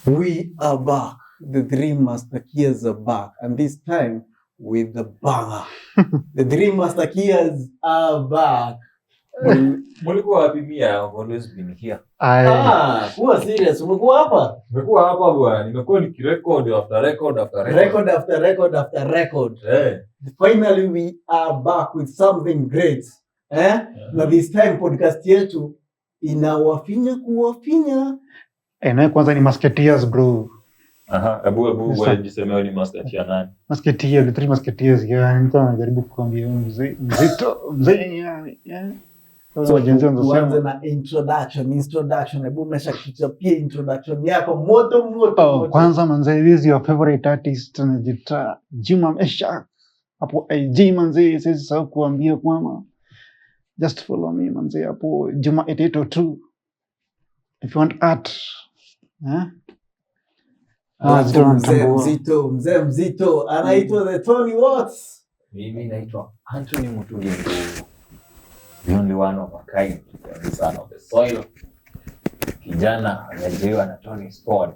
We are back. The Three Musketeers are back, and this time with the banger. The Three Musketeers are back. Mulikuwa wapi? Mimi I've always been here. Kuwa serious. Umekuwa hapa? Nimekuwa hapa bwana. Nimekuwa nikirecord after record after record. Record after record after record. Finally we are back with something great. Na this time podcast yetu inawafinya kuwafinya. Na kwanza ni Musketeers bro. Abu wajisema ni Musketeer nani? Musketeer, the Three Musketeers. Nilikuwa najaribu kukwambia mzee yani. So tuanze na introduction. Hebu mesha kichapia introduction yako moto. Kwanza manze, this is your favorite artist anajiita Juma Meshack. Hapo IG manze, sisi sasa kuambia kwamba just follow me manze hapo Juma 8802 if you want art. Mzee mzito anaitwa the Tony Watts. Mimi naitwa Anthony Mutugi, the only one of a kind, the son of the soil. Kijana anajewa na Tony Spod.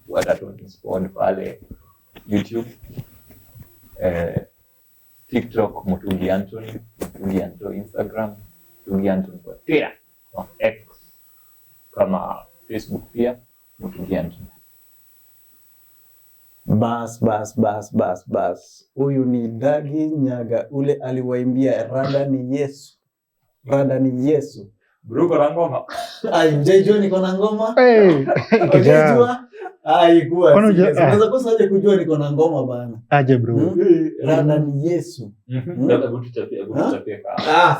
Wata Tony Spod pale YouTube, TikTok Mutugi Anthony, Mutugi Anthony Instagram, Mutugi Anthony kwa Twitter, kwa X, kama Facebook pia Mutugi Anthony. Bas. Huyu ni Dagi Nyaga, ule aliwaimbia Rada ni Yesu. Bro, kwa ngoma. Mjejo niko na ngoma. Kijana. Haikuwa. Unaweza kosa aje kujua niko na ngoma bana. Aje bro. Rada ni Yesu. Labda kutuchapia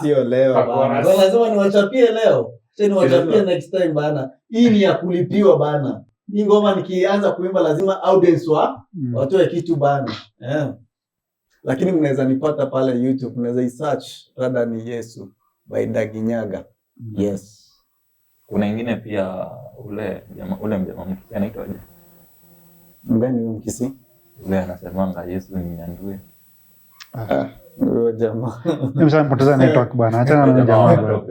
sio leo bana. Lazima niwachapie leo. Tena niwachapie next time bana. Hii ni ya kulipiwa bana. Hii ngoma nikianza kuimba lazima audience watoe kitu bana. Lakini mnaweza nipata pale YouTube, mnaweza search Rada ni Yesu by Dagi Nyaga. Yes. Kuna ingine pia ule mjamaa mkisi anaitwa aje? Mgani huyo mkisi? Ule anasemanga Yesu ni nyandue. Huyo jamaa. Nimesema mpoteza network bana. Acha na jamaa bana.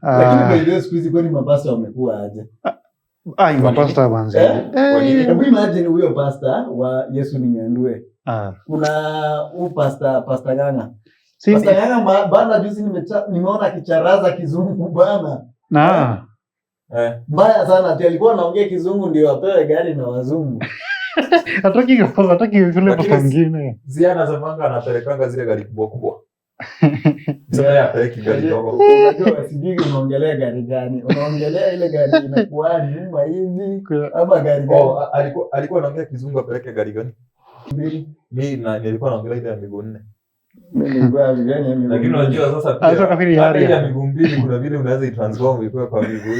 Lakini ndio siku hizi kwani mapasta wamekuwa aje? Mapasta banze. Hebu imagine huyo pasta wa Yesu ni nyandue. Kuna pasta Ganga. Pasta Ganga bana, juzi nimeona kicharaza kizungu bana. Mbaya sana, alikuwa anaongea kizungu ndio apewe gari na wazungu. Hataki kule pasta nyingine. Zia anasema anapelekanga zile gari kubwa. Sasa ya peleki gari dogo. Unajua sijui unaongelea gari gani? Unaongelea ile gari inakuwa nyuma hivi ama gari gani? Alikuwa anaongea kizungu, apeleke gari gani? Mimi nilikuwa naongelea ile ya miguu 4. Lakini unajua sasa pia hata ile ya miguu 2 kuna vile unaweza itransform ikuwe kwa miguu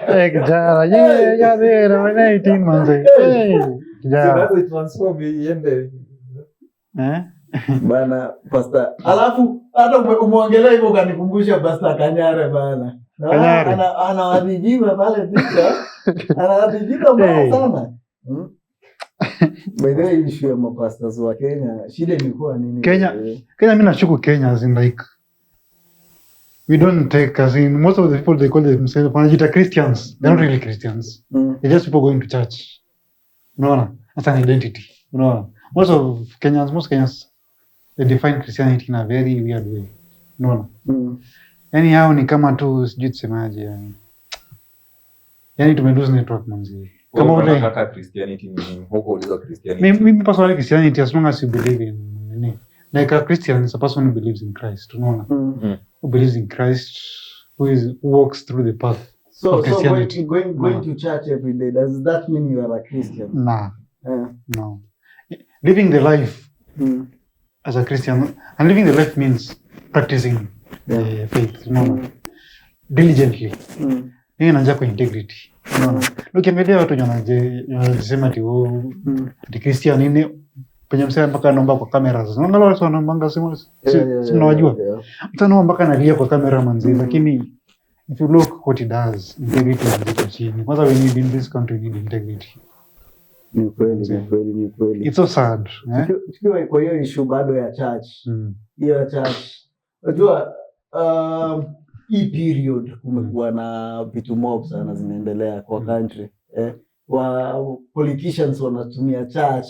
4. Kijana, yeye na 18 manze. Kijana. Unaweza itransform iende. Bana pasta. Alafu hata umeongelea hivyo kanikumbusha pasta Kanyare bana. Anawadhijiwa pale picha. Anawadhijiwa mbaya sana. By the way, issue ya mapastas wa Kenya, shida ilikuwa nini? Kenya mimi nashuku Kenya as in like we don't take as in most of the people they call themselves wanajita Christians. They're not really Christians. They're just people going to church. Unaona? That's an identity. Unaona? Most Kenyans they define Christianity in a very weird way. Unaona? Yaani hao ni kama tu sijui tusemaje yani. Yaani tumelose network manzi. Kama ule kaka Christianity ni huko ulizo Christianity. Mimi personally Christianity as long as you believe in like a Christian is a person who believes in Christ. Unaona? Who believes in Christ, who walks through the path. So going to church every day, does that mean you are a Christian? No. Living the life as a Christian, and living the life means practicing faith, diligently. Hiyo inaanza kwa integrity. Ukiangalia watu wanasema ati Christian nini penye msema mpaka anaomba kwa kamera. Unaona watu wanaomba simu unawajua. Mtu anaomba mpaka analia kwa kamera manzi, lakini if you look what he does, integrity is chini. Kwanza we need in this country, we need integrity. Ni kweli. It's so sad. Tukiwa kwa hiyo issue bado ya church. Hiyo church. Unajua hii period kumekuwa na vitu mob sana zinaendelea kwa country. wa politicians wanatumia church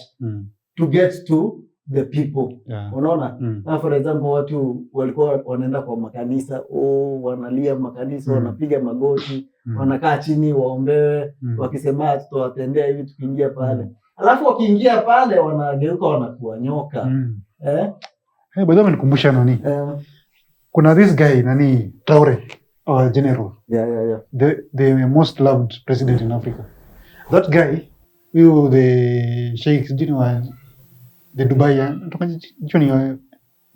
to get to the people. Unaona? For example, watu walikuwa wanaenda kwa makanisa, wanalia makanisa, wanapiga magoti, wanakaa chini waombewe, wakisema tutawatendea hivi tukiingia pale. Alafu wakiingia pale wanageuka wanakuwa nyoka. Bado nikumbusha nani? Kuna this guy nani Traore or general. The most loved president in Africa. That guy, the Sheikh the Dubai,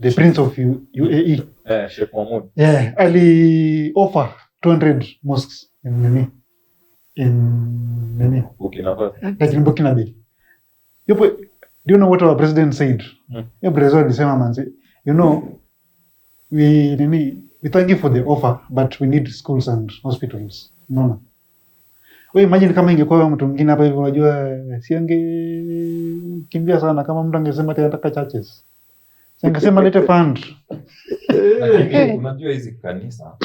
the Prince of UAE. Sheikh Mohammed. Ali offer 200 mosques in Burkina Faso. Like in Burkina Faso. Do you know what our president said? President alisema manzi, we thank you for the offer, but we need schools and hospitals. Unaona? Wewe imagine kama ingekuwa mtu mwingine hapa hivi, unajua kimbia sana kama mtu angesema ati anataka churches. Angesema lete fund. Unajua hizi kanisa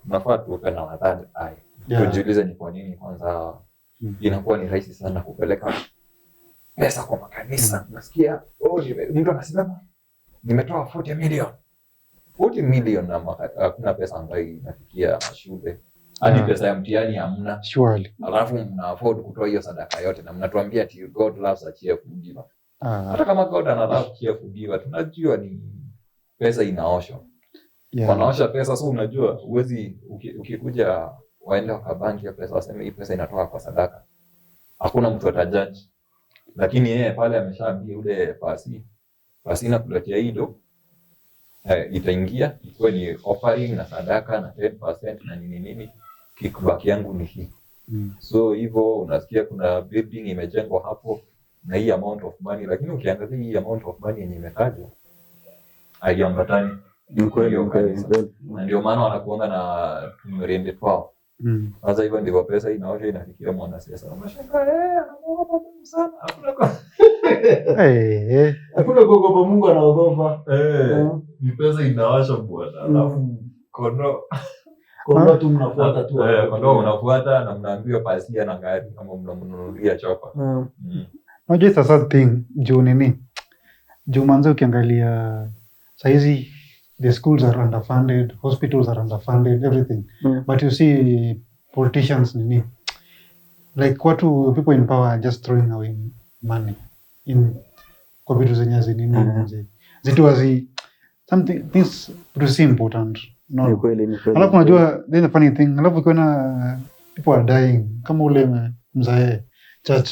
tunafaa tuwe na wadhani tujiulize ni kwa nini kwanza inakuwa ni rahisi sana kupeleka pesa kwa makanisa. Nasikia mtu anasema nimetoa 40 million na hakuna pesa ambayo inafikia shule. Hadi pesa ya mtihani hamna. Surely. Alafu mna afford kutoa hiyo sadaka yote na mnatuambia ati God loves a cheerful giver. Hata kama God ana cheerful giver, tunajua ni pesa inaoshwa. Wanaosha pesa, so unajua uwezi ukikuja waende wakabanki ya pesa waseme hii pesa inatoka kwa sadaka. Hakuna mtu atajudge. Lakini yeye pale ameshaambia ule pasi na kuletea hilo itaingia ikiwa ni offering na sadaka na 10% na nini kickback yangu ni hii. So hivyo unasikia kuna building imejengwa hapo na hii amount of money, lakini ukiangalia hii amount of money yenye imetajwa haiambatani. Na ndio maana wanakuanga na tumrende kwao. Sasa hivyo ndivyo pesa inaosha inafikia mwanasiasa. Unashangaa anaogopa Mungu sana. Hakuna kuogopa Mungu, anaogopa. Ni pesa inaosha bwana. Alafu kondoo tu mnafuata tu. Kondoo unafuata na mnaambiwa pasia na gari kama mnamnunulia chopa. Unajua it's a sad thing juu manze ukiangalia saizi the schools are underfunded, hospitals are underfunded, everything. But you see politicians like people in power are just throwing away money in kwa vitu zenye something things to see important. No. Ni kweli. Alafu unajua the funny thing, alafu kuna people are dying kama ule mzae church.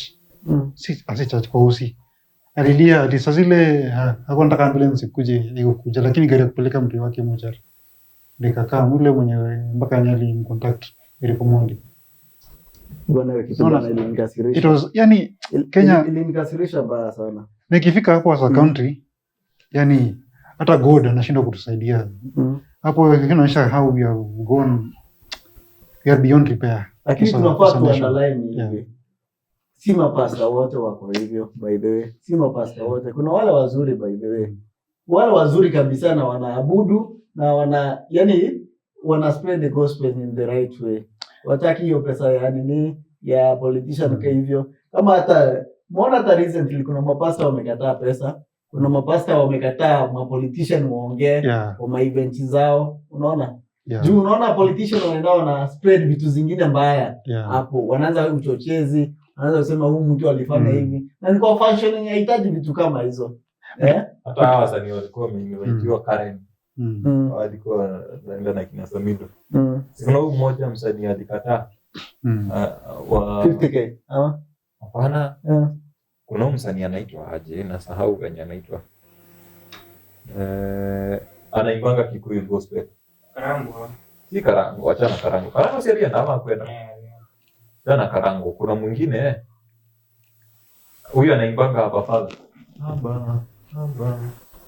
Si church kwa usi. Alilia ati sasa zile hakuwa anataka ambulance kuja lakini gari ya kupeleka mtu wake mochari. Nikakaa ule mwenyewe mpaka nyali mcontact ilipomondi. Bwana wewe kitu bwana ilinikasirisha. It was Kenya ilinikasirisha mbaya sana. Nikifika hapo as a country hata God anashindwa kutusaidia. Hapo inaonyesha how we have gone, we are beyond repair. Lakini tunafaa tuandaline hivi. Si mapasta wote wako hivyo, by the way. Si mapasta wote. Kuna wale wazuri, by the way. Wale wazuri kabisa na wanaabudu na wana spread the gospel in the right way. Wataki hiyo pesa ya politician kwa hivyo. Kama hata recently kuna mapasta wamekataa pesa. Kuna mapasta wamekataa politician waongee kwa events zao. Unaona? Juu unaona politician wanaenda na spread vitu zingine mbaya. Hapo wanaanza uchochezi. Anaanza kusema huyu mtu alifanya hivi. Na ni kwa functioning inahitaji vitu kama hizo. Hata hawa wasanii walikuwa wameingiwa Karen. Walikuwa wanaenda na kina Samido. Kuna huyu mmoja msanii alikataa. 50k. Hapana. Kuna huyu msanii anaitwa aje? Nasahau venye anaitwa. Anaimbanga Kikuyu gospel. Karango. Si Karango, achana Karango. Karango si alienda ama kwenda. Jana Karango, kuna mwingine huyu anaimbanga hapa fadha.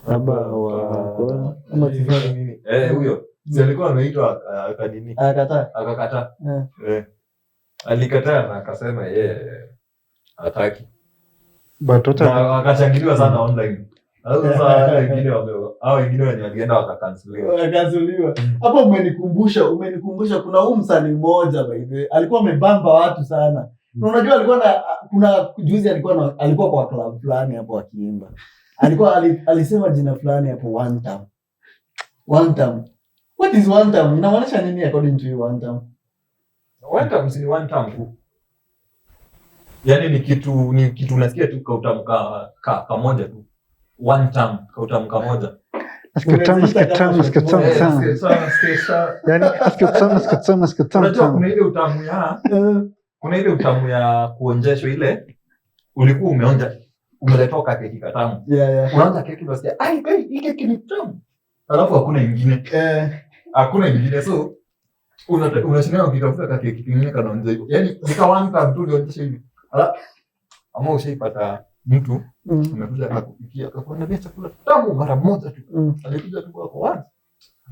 Baba wa ama nini? Huyo. Si alikuwa anaitwa kanini? Akakataa. Alikataa na akasema yeye hataki. But akashangiliwa sana online. Sasa wengine wenye walienda wakakanseliwa. Hapo umenikumbusha kuna huyu msanii mmoja by the way alikuwa amebamba watu sana. Unajua alikuwa kuna juzi alikuwa kwa club fulani hapo akiimba. Alisema jina fulani hapo one time. One time. What is one time? Inamaanisha nini according to you one time? One time si one time tu. Yaani ni kitu unasikia tu kautamka kamoja tu. One time kautamka moja. Nasikia tamu sana. Unajua kuna ile utamu ya kuonjeshwa ile ulikuwa umeonja umeletoka keki katamu. Yeah. Unaanza keki unasikia hii keki ni tamu. Alafu hakuna ingine. Hakuna ingine so unashinda ukitafuta keki kingine kanaonja hivyo. Yaani nikawanza tu nionyeshe hivi. Ama ushaipata mtu amekuja akakupikia akakuandalia chakula tamu mara moja tu. Alikuja tu kwa kwanza.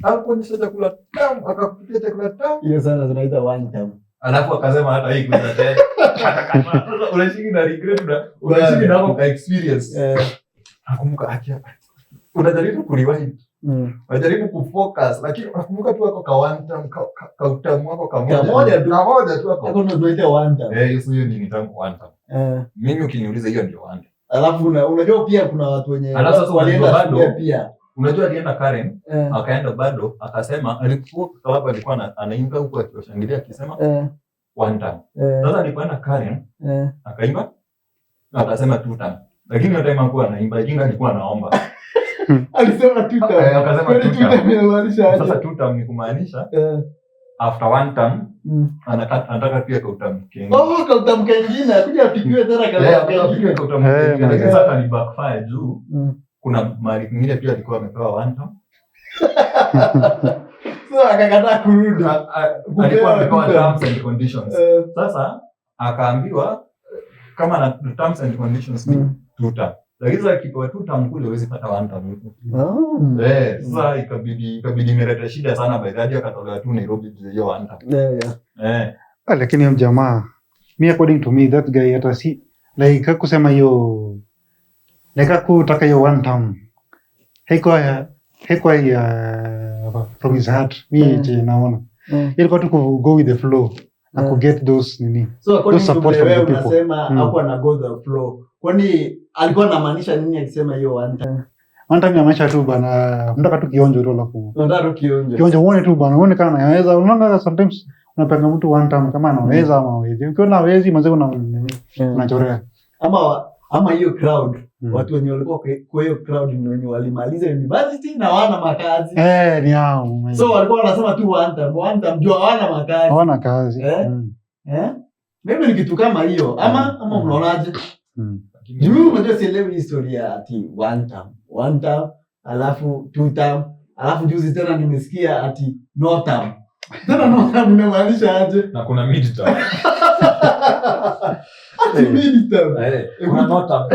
Akakuonyesha chakula tamu akakupikia chakula tamu. Hiyo sana zinaita one time. Alafu akasema hata hii kuja tena. Unashiki na regret na unashiki na kwa experience. Nakumbuka akia. Unajaribu kurewind. Unajaribu kufocus lakini unakumbuka tu wako ka one time ka utamu wako kamoja tu hapo. Hapo ndo tunaita one time. Hiyo ni nitamu one time. Mimi ukiniuliza hiyo ndio one time. Alafu unajua pia kuna watu wenye walienda pia. Unajua alienda Karen, akaenda bado akasema alikuwa sababu alikuwa anaimba huko akishangilia akisema one time. Sasa alipoenda Karen, akaimba akasema two time. Lakini hiyo time hakuwa anaimba, jinga alikuwa anaomba. Alisema two time. Akasema two time inamaanisha aje? Sasa two time ni kumaanisha after one time anataka pia kautamu kingine. Kautamu kingine akuja apikiwe tena kautamu kingine. Lakini sasa ni backfire juu. Kuna mali nyingine pia alikuwa amepewa one time. So akakataa kurudi. Alikuwa amepewa terms and conditions. Sasa akaambiwa kama na terms and conditions ni two time. Lakini sasa kipewa two time kule huwezi pata one time. Sasa ikabidi imeleta shida sana by the way akatolewa tu Nairobi hiyo one time. Lakini huyo jamaa me according to me that guy hata si like kusema hiyo like kutaka hiyo one time haikuwa from his heart mimi naona ilikuwa tu go with the flow na ku get those nini so support from the people. Unasema hakuwa na go the flow, kwani alikuwa anamaanisha nini akisema hiyo one time? One time inamaanisha tu bana unataka tu kionjo tu alafu unataka tu kionjo uone tu bana uone kama anaweza. Unaona sometimes unapanga mtu one time kama anaweza ama hawezi. Ukiona hawezi mzee unachorea ama hiyo crowd watu wenye walikuwa kwa hiyo crowd ni wenye walimaliza university na wana makazi. Ni hao. So walikuwa wanasema tu one time ndio hawana makazi. Hawana kazi. Mimi ni kitu kama hiyo ama mnaonaje? Juu unajua sielewi historia ati one time alafu two time alafu juzi tena nimesikia ati no time. Tena no time inamaanisha aje? Na kuna mid time. Kuna nota.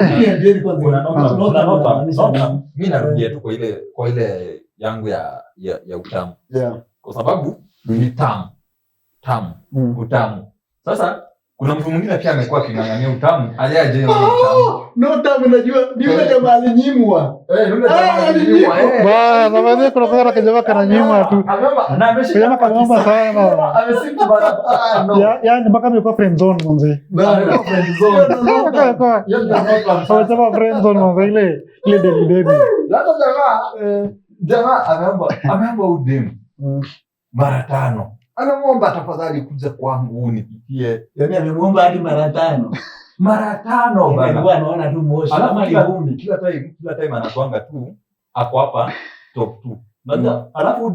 Mimi narudia tu kwa ile yangu ya utamu. Kwa sababu ni tamu. Utamu. Sasa kuna mtu mwingine pia amekuwa akingangania utamu. Aliaje hiyo utamu? Nota unajua ni yule jamaa alinyimwa. Yule jamaa alinyimwa. Bwana kuna kwa kijana kananyimwa tu. Na ameshika kama sana. Amesika bana. Yaani mpaka amekuwa friend zone mzee. Bana friend zone. Kwa friend zone mzee ile David. Hata jamaa ameomba udem. Mara 5. Anamuomba tafadhali kuja kwangu unipikie. Yaani amemuomba hadi mara 5. Mara 5 bana. Alikuwa anaona tu moshi kama livumbi. Kila time anatwanga tu ako hapa top 2. Ndio. Alafu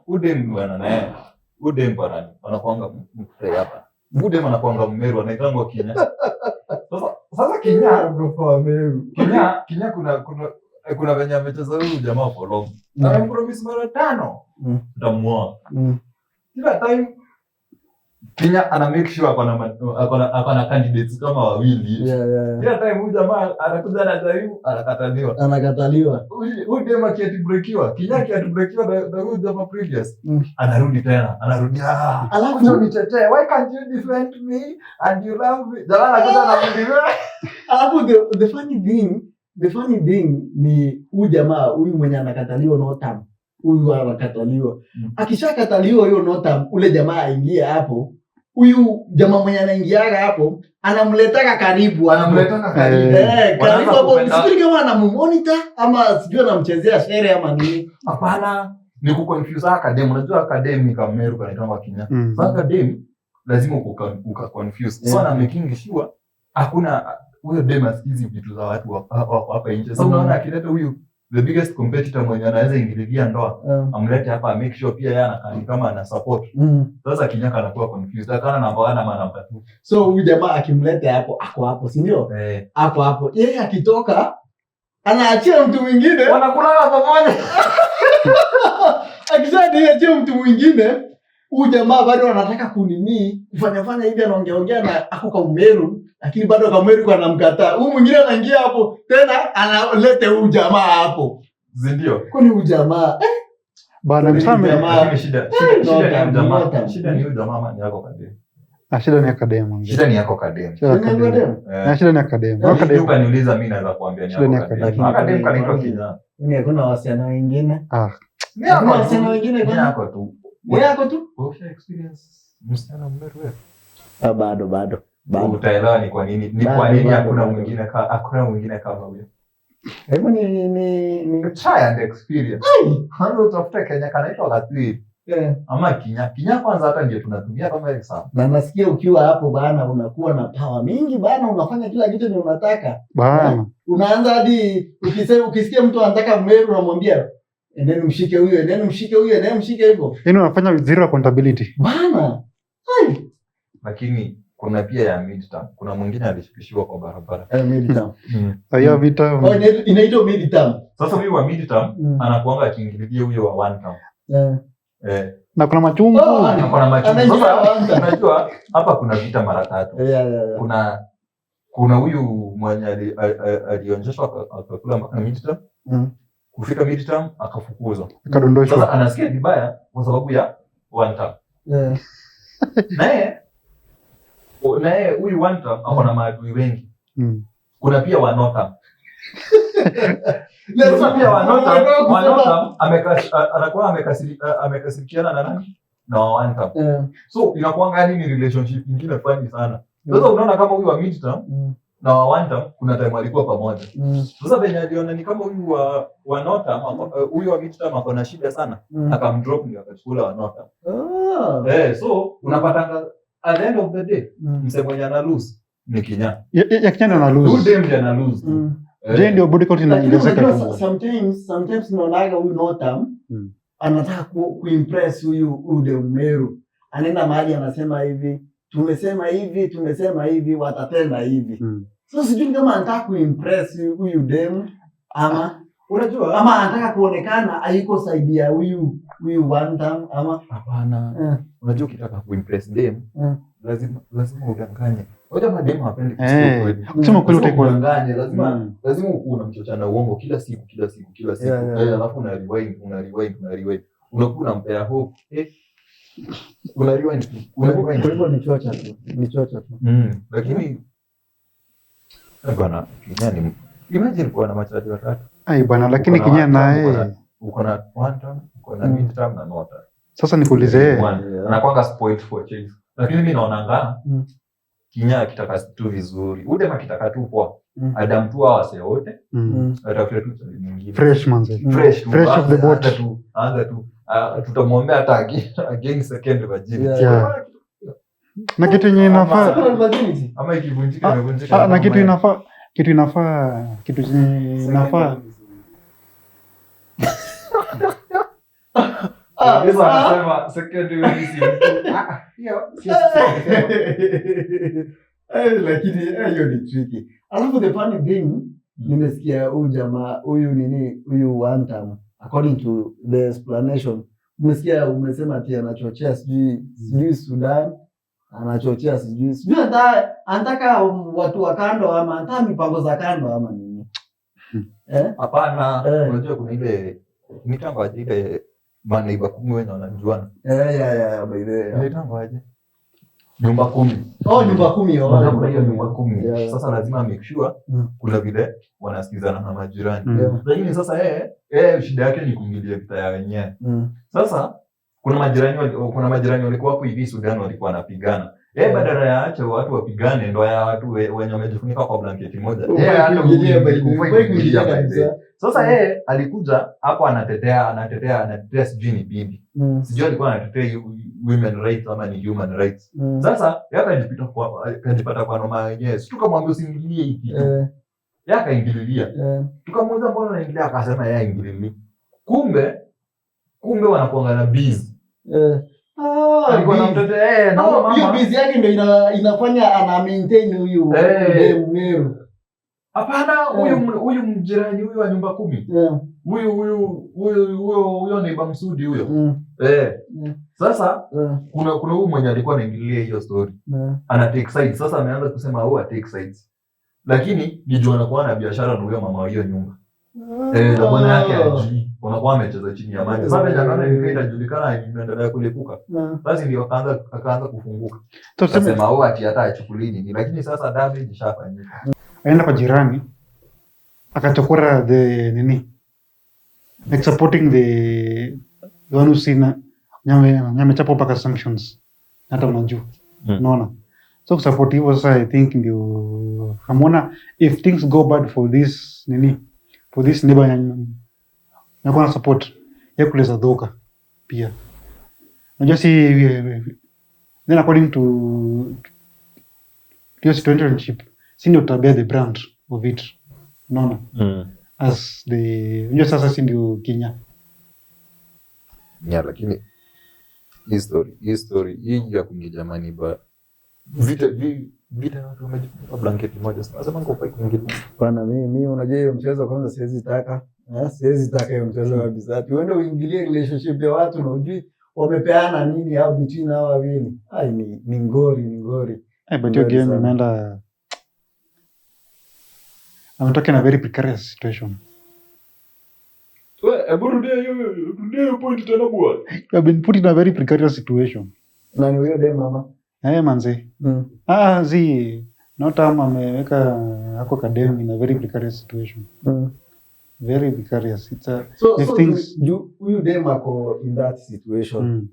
udem bwana naye. Udem bwana anakuanga mfrey hapa. Udem anakuanga mmeru anaitangwa Kenya. Sasa Kenya kuna venye amecheza huyu jamaa for long. Amempromise mara 5. Utamuoa. Kila time Kenya ana make sure akona candidates kama wawili. Kila time huyu jamaa anakuja anajaribu anakataliwa. Huyu dem akiatibrekiwa, Kenya akiatibrekiwa na huyu jamaa previous. Anarudi tena, alafu ndio nitetee. Why can't you defend me and you love me? Jamaa anakuja anamwambia. Alafu the funny thing ni huyu mwenye anakataliwa no time. Huyu anakataliwa. Akishakataliwa hiyo nota ule jamaa aingie hapo, huyu jamaa mwenye anaingiaga hapo anamletaka karibu karibu hapo, sijui kama anamonitor ama sijui anamchezea shere ama nini. Hapana, ni kuconfuse academy. Unajua academy kama Meru kanaitwa Kenya. Sasa academy lazima uka-confuse. So na making sure hakuna huyo dema hizi vitu za watu hapa nje. Sasa unaona akileta huyu the biggest competitor mwenye anaweza ingililia ndoa, amlete hapa make sure pia yeye anakaa kama ana support. Sasa Kinyaka anakuwa confused. Akana namba 1 ama namba 2. So huyu jamaa akimleta hapo ako hapo, si ndio? Ako hapo. Yeye akitoka anaachia mtu mwingine. Wanakula pamoja. Akishaachia mtu mwingine, huyu jamaa bado anataka kunini, kufanya hivi anaongea na ako kwa Meru, lakini bado kwa Meru anamkataa. Huyu mwingine anaingia hapo, tena analete huyu jamaa hapo. Ndio. Kwani huyu jamaa bana msame shida ni huyu jamaa ama ni yako kadem? Shida ni academy. Shida ni yako kadem. Shida ni academy. Academy ukaniuliza mimi naweza kuambia ni yako kadem. Academy kanitoa Kenya. Mimi hakuna wasichana wengine. Mimi hakuna wasichana wengine kwa yako tu. Wewe yako tu? Wewe experience msichana Mmeru wewe? Bado. Utaelewa ni kwa nini hakuna mwingine kama huyo. Hebu ni try and experience. Hapo utafuta Kenya kanaitwa Gatwi. Ama Kinya kwanza hata ndio tunatumia kama example. Na nasikia ukiwa hapo bana unakuwa na power mingi bana, unafanya kila kitu ni unataka. Bana. Unaanza hadi ukisikia mtu anataka Mmeru unamwambia endeni mshike huyo, endeni mshike hivyo. Yaani unafanya zero accountability. Bana. Lakini kuna pia ya midterm. Kuna mwingine alishikishiwa kwa barabara. Midterm. Hiyo midterm. Inaitwa midterm. Sasa huyu wa midterm anakuanga akiingililia huyo wa one term. Na kuna machungu. Unajua hapa kuna vita mara 3. Kuna huyu mwenye alionjeshwa akakula mpaka midterm. Kufika midterm akafukuzwa. Akadondoshwa. Sasa anasikia vibaya kwa sababu ya one term. Naye huyu one term ako na maadui wengi. Kuna pia wanota. Lazima pia wanota anakuwa amekasirikiana na nani? Na one term. So inakuwa ngani ni relationship nyingine funny sana. Sasa unaona kama huyu wa midterm na wa one term kuna time walikuwa pamoja. Sasa venye aliona ni kama huyu wa nota huyu wa midterm ako na shida sana, akamdrop ndio akachukua wa nota. So unapata at the end of the day msemo ana lose ni Kinya. Ya Kinya ana lose. Who dem ana lose. Ndio body count inaongezeka. Sometimes naonaga huyu nota anataka kuimpress huyu de Mmeru. Anaenda mahali anasema hivi, tumesema hivi watatenda hivi. So sijui kama anataka kuimpress huyu dem ama unajua ama anataka kuonekana hayuko side ya huyu one time ama hapana. Unajua ukitaka kuimpress dem lazima udanganye. Hoja madem hapendi kusema kweli utakudanganya. Lazima ukue unamchochana uongo kila siku. Alafu una rewind. Unakuwa unampea hope. Una rewind. Kwa hivyo ni chocha tu. Lakini bwana Kinya ni imagine kuwa na machaji watatu. Bwana lakini Kinya naye uko na one term, uko na mid term na no term. Sasa nikuulize anakuanga spoiled for change. Lakini mimi naona Kinya akitaka tu vizuri. Ude makitaka tu poa. Adam tu wase wote. Atafuta tu mwingine. Fresh of the boat. Anza tu. Tutamwombea hata again second virginity. Na kitu yenye inafaa ama ikivunjika imevunjika. Na kitu inafaa Anasema second virginity. Lakini hiyo ni tricky. Alafu the funny thing nimesikia huyu jamaa huyu one time according to the explanation umesema ati anachochea sijui Sudan, anachochea sijui anataka watu wa kando ama anataka mipango za kando ama nini? Hapana, unajua kuna ile mitambo ile manaiba 10 wenye wanajuana. By the way. Mitambo aje? Nyumba 10. Nyumba 10. Hiyo nyumba 10. Sasa lazima make sure kuna vile wanasikizana na majirani. Lakini sasa shida yake ni kuingilia vita ya wenyewe. Sasa kuna majirani walikuwa hapo hivi Sudan walikuwa wanapigana. Badala ya acha watu wapigane, ndo ya watu wenye wamejifunika kwa blanketi moja. Sasa yeye alikuja hapo anatetea sijui ni bibi. Sijui alikuwa anatetea women rights ama ni human rights. Sasa yeye akajipata kwa noma yenyewe. Sisi tukamwambia usiingilie hiki kitu. Yeye akaingililia. Tukamuuliza mbona unaingilia, akasema yeye aingililie. Kumbe wanakuanga na bees. Alikuwa anamtetea na mama. Hiyo bees yake ndio inafanya ana maintain huyu Meru. Hapana, huyu mjirani huyu wa nyumba 10. Huyo ni Bamsudi huyo. Sasa kuna huyu mwenye alikuwa anaingilia hiyo story. Ana take sides. Sasa ameanza kusema huwa take sides. Lakini nijua anakuwa na biashara na huyo mama wa hiyo nyumba. Na bwana yake ajui. Wanakuwa amecheza chini ya maji. Sasa jana inajulikana imeendelea kulipuka. Basi ndio akaanza kufunguka. Akasema huwa ati hata achukuli nini. Lakini sasa damage ishafanyika. Aenda kwa jirani akachokora the nini, like supporting the one who sina nyame chapo paka sanctions hata unajua unaona. So support hivyo sasa, I think ndio hamona if things go bad for this nini, for this neighbor na support ya kuleza dhoka pia unajua. Si then according to your situationship, si ndio tabia the brand of it, unaona. As the unajua sasa si ndio Kenya. Lakini history hii ya kungi jamani ba vita watu wamejifunga blanketi moja. Sasa ngo pai kungi bana. Mimi unajua hiyo mchezo kwanza siwezi taka hiyo mchezo kabisa. Tuende uingilie relationship ya watu na ujui wamepeana nini au between hao wawili. Ni ngori. But your game imeenda, I'm talking a very precarious situation. Rudia point tena bwana. You have been put in a very precarious situation. Nani huyo dem mama? Manze. Not ameweka hako kadem in a very precarious situation. Very precarious. It's a so things you dem ako in that situation.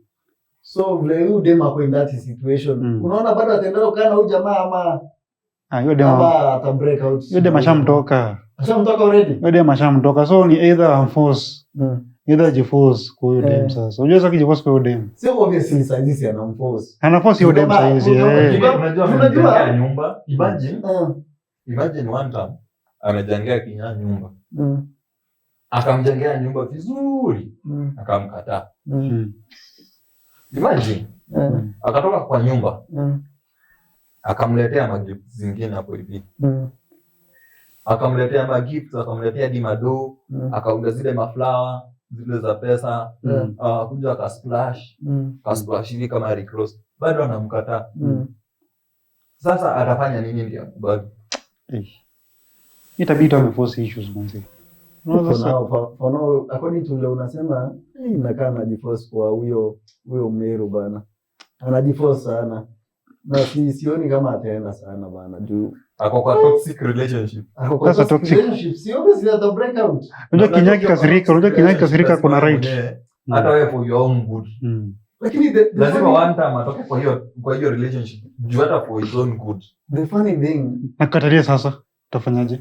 So vile huyu dem ako in that situation. Unaona bado ataendelea kukaa na huyu jamaa ama hiyo dem ata break out. Hiyo dem ashamtoka. Ashamtoka already. Hiyo dem ashamtoka. So ni either force, either jiforce kwa hiyo dem sasa. Unajua sasa kijiforce kwa hiyo dem. Sio obviously saizi si anamforce. Anaforce hiyo dem saizi. Unajua nyumba. Imagine one time amejengea Kinya nyumba. Akamjengea nyumba vizuri. Akamkataa. Imagine. Akatoka kwa nyumba. Akamletea magift zingine hapo hivi. Akamletea magift, akamletea dimado, akaunda zile maflower, zile za pesa, kuja akasplash hivi kama Rick Ross. Bado anamkataa. Sasa atafanya nini ndio akubali? Itabidi tu ameforce issues manzi. For now, according to leo unasema inakaa anajiforce kwa huyo Meru bana. Anajiforce sana. Na sioni kama ataenda sana bana juu ako kwa toxic relationship. Sasa toxic relationship sio basi ata break out. Unajua Kinyaki kasirika kuna right. Hata wewe for your own good. Lakini lazima one time atoke kwa hiyo relationship. Juu hata for his own good. The funny thing, nakatalia sasa utafanyaje?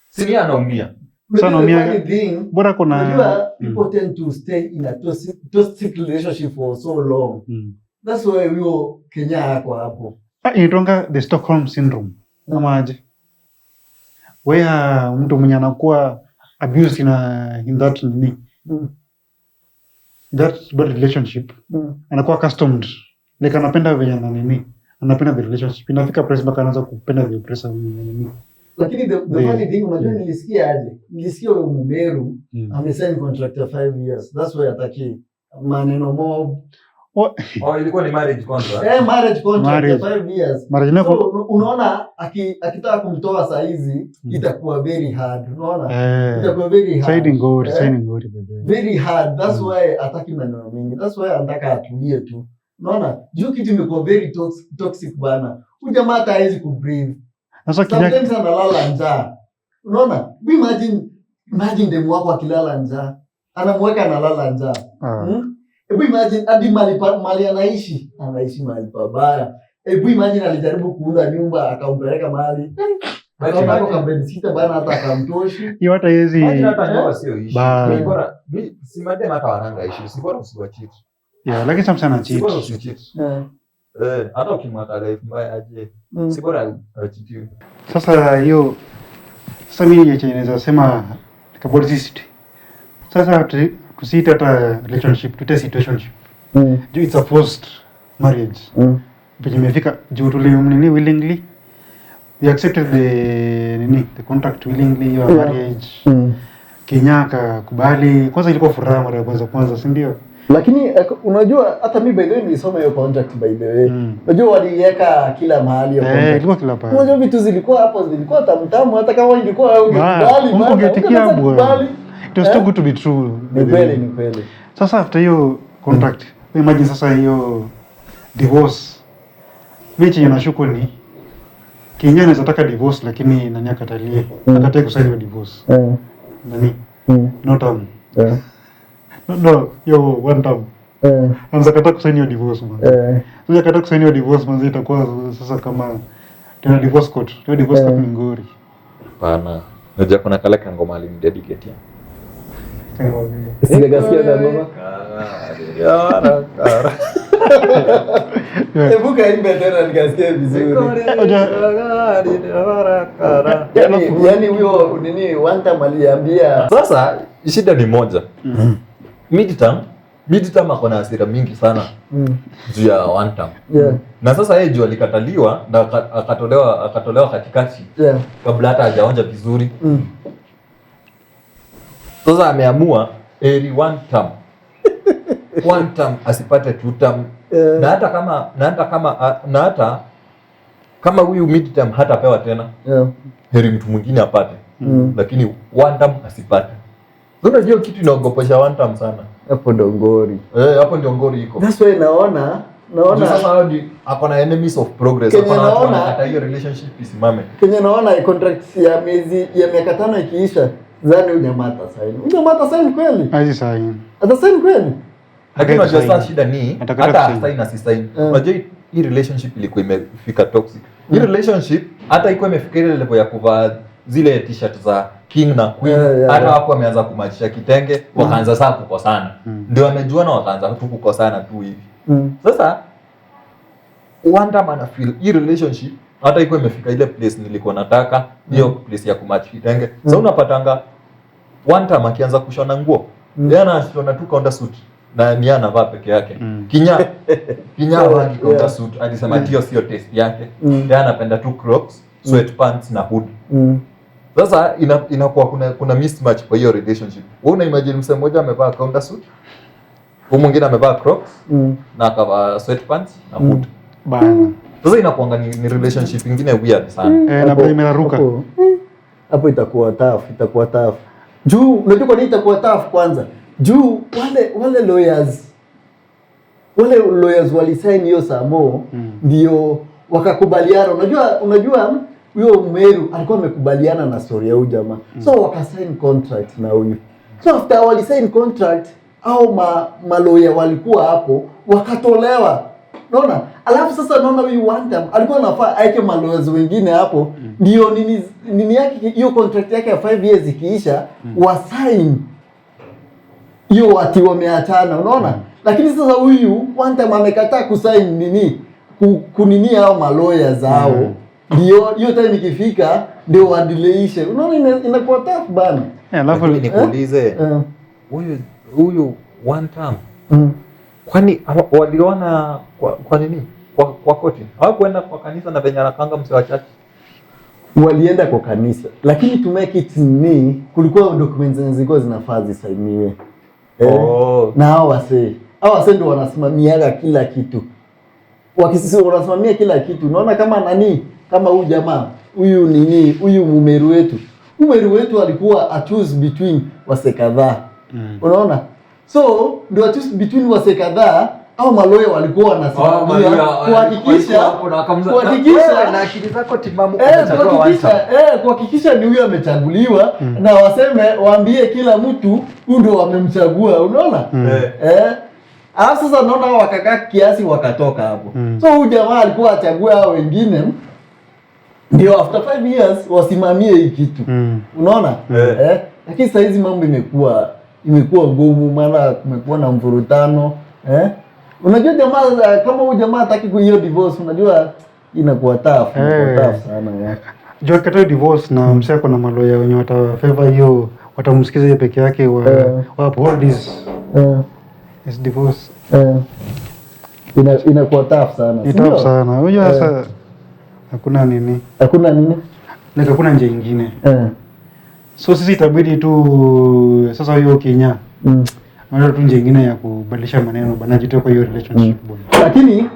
Si anaumia. Bora kuna people tend to stay in a toxic relationship for so long. That's why we Kenya yako hapo. Inaitwa the Stockholm syndrome. Kama aje. Where mtu mwenye anakuwa abused in that that bad relationship. Anakuwa accustomed. Like anapenda venye na nini. Anapenda the relationship. Inafika place mpaka anaanza kupenda the oppressor nini. Lakini the funny thing unajua nilisikia huyo Mumeru amesign contract ya 5 years. That's why ataki maneno mob. Ilikuwa ni marriage contract. Marriage contract ya 5 years. So unaona akitaka kumtoa saa hizi itakuwa very hard. Unaona? Itakuwa very hard. Signing ngori. Very hard. That's why ataki maneno mingi. That's why anataka atulie tu. Unaona? Juu kitu imekuwa very toxic bana. Huyu jamaa hata hawezi kubreathe. Sometimes analala njaa. Unaona? Imagine demu wako akilala njaa. Anamweka analala njaa. Hebu imagine hadi mali anaishi mahali pabaya. Hebu imagine alijaribu kuunda nyumba akampeleka mahali. Akaona hapo kabla sita bana hata akamtoshi. Hiyo hata hizi hata nyumba sio issue. Ba- Bora si madem hata wananga issue. Si bora usiwacheat. lakini sometimes Si bora cheat. usicheat. Eh. Hata ukimwata life mbaya aje. Si bora acheat. Sasa hiyo mimi naweza sema about this. Sasa tusiite hata relationship, tuite situationship. Juu it's a forced marriage. Penye imefika juu tulimnini willingly. We accepted the contract willingly your marriage. Kenya akakubali. Kwanza ilikuwa furaha mara ya kwanza, si ndio? Lakini unajua hata mimi by the way nilisoma hiyo contract by the way. Unajua waliweka kila mahali hiyo contract. Ilikuwa kila pale. Unajua vitu zilikuwa hapo zilikuwa tamtamu hata kama ingekuwa ungekubali bwana. Ungetikia bwana. It was too good to be true. Ni kweli. Sasa after hiyo contract, imagine sasa hiyo divorce. Mechi inashuku ni Kenya anaweza taka divorce lakini nani akatalie. Akatae kusaini hiyo divorce. Nani? No term. No, yo one term. Anza kata kusaini hiyo divorce man. Sasa kata kusaini hiyo divorce man itakuwa sasa kama tena divorce court. Hiyo divorce court ni ngori. Pana. Unajua kuna kale kangoma alimdedicate. Sijagasikia na ngoma. Hebu kaimbe tena nikasikia vizuri. Yaani huyo nini one time aliambia. Sasa shida ni moja. Midterm ako na hasira mingi sana juu ya one term. Na sasa yeye juu alikataliwa na akatolewa katikati. Kabla hata hajaonja vizuri. Sasa ameamua eri one term asipate two term. Na hata kama huyu midterm hatapewa tena. Heri mtu mwingine apate. Lakini one term asipate. Unajua kitu inaogopesha one term sana. Hapo dongori. Hapo ndio ngori iko. That's why naona sasa hadi ako na enemies of progress. Hapana, hata hiyo relationship isimame. Kenya naona contract ya miaka 5 ikiisha, zani unyamata sign. Unyamata sign kweli? Hazi sign. Hata sign kweli? Lakini unajua sasa shida ni hata sign na si sign. Unajua hii relationship ilikuwa imefika toxic. Hii relationship hata iko imefika ile level ya kuvaa zile t-shirt za king na queen. Hata wako wameanza kumachisha kitenge, wakaanza sasa kukosana. Ndio wamejuana wakaanza tu kukosana tu hivi. Sasa one time ana feel hii relationship hata iko imefika ile place nilikuwa nataka, hiyo place ya kumatch kitenge. Sasa unapatanga one time akianza kushona nguo, yeye anashona tu kaunda suit na ni anavaa peke yake. Kinya hadi kaunda suit, alisema hiyo sio taste yake. Yeye anapenda tu crocs, sweatpants na hood. Sasa inakuwa kuna mismatch kwa hiyo relationship. Wewe una imagine msemo mmoja amevaa kaunda suit, huyu mwingine amevaa crocs na akavaa sweatpants na hood. Bana. Sasa inakuanga ni relationship ingine weird sana. Na bali imeraruka. Hapo itakuwa tough. Juu unajua kwa nini itakuwa tough kwanza? Juu wale lawyers walisign hiyo samo ndio wakakubaliana. Unajua huyo Meru alikuwa amekubaliana na story ya huyu jamaa. So wakasign contract na huyu. So after walisign contract au maloya walikuwa hapo wakatolewa. Unaona? Alafu sasa naona huyu one time alikuwa anafaa aike maloyers wengine hapo ndio nini yake hiyo contract yake ya 5 years ikiisha wasign hiyo ati wameachana, unaona? Lakini sasa huyu one time amekataa kusign kunini hao maloyers zao. Ndio hiyo time ikifika ndio wadileishe. Unaona inakuwa tough bana. Alafu nikuulize huyu one time kwani waliona kwa nini kwa koti hawakwenda kwa kanisa na venye anakanga mse wa church? Walienda kwa kanisa, lakini to make it kulikuwa documents zilikuwa zinafaa zisainiwe. Na hao wase ndio wanasimamia kila kitu. Wakisisi wanasimamia kila kitu. Unaona kama huyu jamaa huyu mumeru wetu alikuwa a choose between wase kadhaa. Unaona? So ndio a choose between wase kadhaa au maloya walikuwa wanasimamia kuhakikisha na akili zako timamu kuhakikisha ni huyu amechaguliwa na waambie kila mtu huyu ndio wamemchagua. Unaona? Alafu sasa naona wakakaa kiasi wakatoka hapo. So huyu jamaa alikuwa achague hao wengine ndio after 5 years wasimamie hii kitu. Unaona? Lakini sasa hizi mambo imekuwa ngumu, maana kumekuwa na mvurutano. Unajua jamaa kama huyu jamaa hataki hiyo divorce, unajua inakuwa tough sana. Jua kata divorce na msako na maloya wenye watafavor hiyo, watamsikiza yeye peke yake wa uphold this divorce. Inakuwa tough sana. Ni tough sana. Unajua sasa hakuna nini? Na hakuna njia nyingine. So sisi itabidi tu sasa hiyo Kenya. Mara tu njia nyingine ya kubadilisha maneno bana jitoa kwa hiyo relationship bwana. Lakini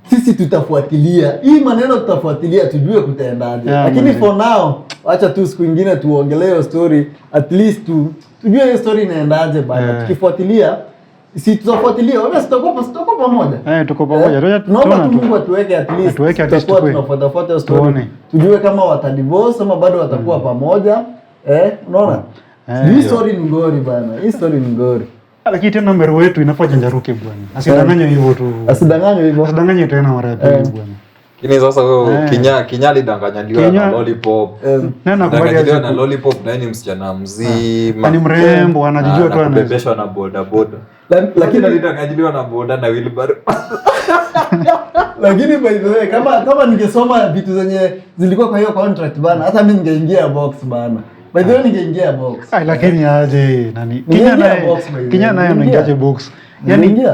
sisi tutafuatilia. Hii maneno tutafuatilia tujue kutaendaje. Lakini for now acha tu siku nyingine tuongelee story, at least tujue hiyo story inaendaje bana. Tukifuatilia si tutafuatilia, wewe tutakuwa pamoja. Tuko pamoja. Tunaomba tu Mungu atuweke at least tunafuata story. Tujue kama watadivorce ama bado watakuwa pamoja. Unaona? Hii story ni ngori bana. Hii story ni ngori. Lakini tena Meru wetu inafaa janjaruke bwana. Asidanganywe hivyo tu. Asidanganywe tena mara ya pili bwana. Lakini sasa wewe Kinya alidanganywa na Lollipop. Anakubaliana na Lollipop na ni msichana mzima. Ni mrembo, anajijua tu anabebeshwa na boda. Lakini alidanganywa na boda na wheelbarrow. Lakini by the way kama ningesoma vitu zenye zilikuwa kwa hiyo contract bana, hata mimi ningeingia box bana. By the way ningeingia box. Lakini aje nani? Kinya naye anaingiaje box? Yaani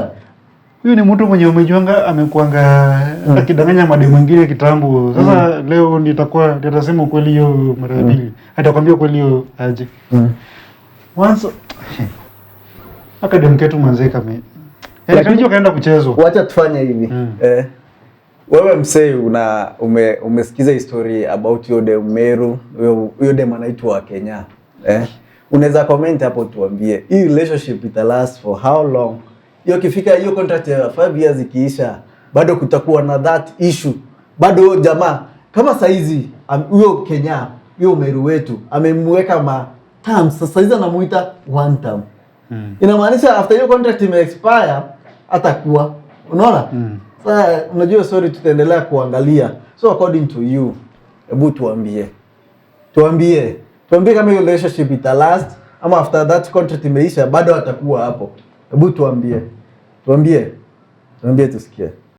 huyu ni mtu mwenye umejuanga amekuanga akidanganya mademu mwingine kitambo. Sasa leo nitasema kweli hiyo mara ya pili. Atakwambia kweli hiyo aje. Once akadem ketu manzeka kanijua kaenda kuchezwa. Wacha tufanye hivi. Wewe msee umesikiza history about hiyo dem Meru, hiyo dem anaitwa Kenya. Unaweza comment hapo tuambie hii relationship ita last for how long? Hiyo kifika hiyo contract ya 5 years ikiisha, bado kutakuwa na that issue. Bado huyo jamaa kama saizi huyo Kenya, huyo Meru wetu amemweka terms, sasa hizi anamuita one term. Inamaanisha after hiyo contract expire atakuwa. Unaona? Sasa unajua sorry tutaendelea kuangalia. So according to you, hebu tuambie kama hiyo relationship ita last ama after that contract imeisha bado atakuwa hapo. Hebu tuambie tusikie.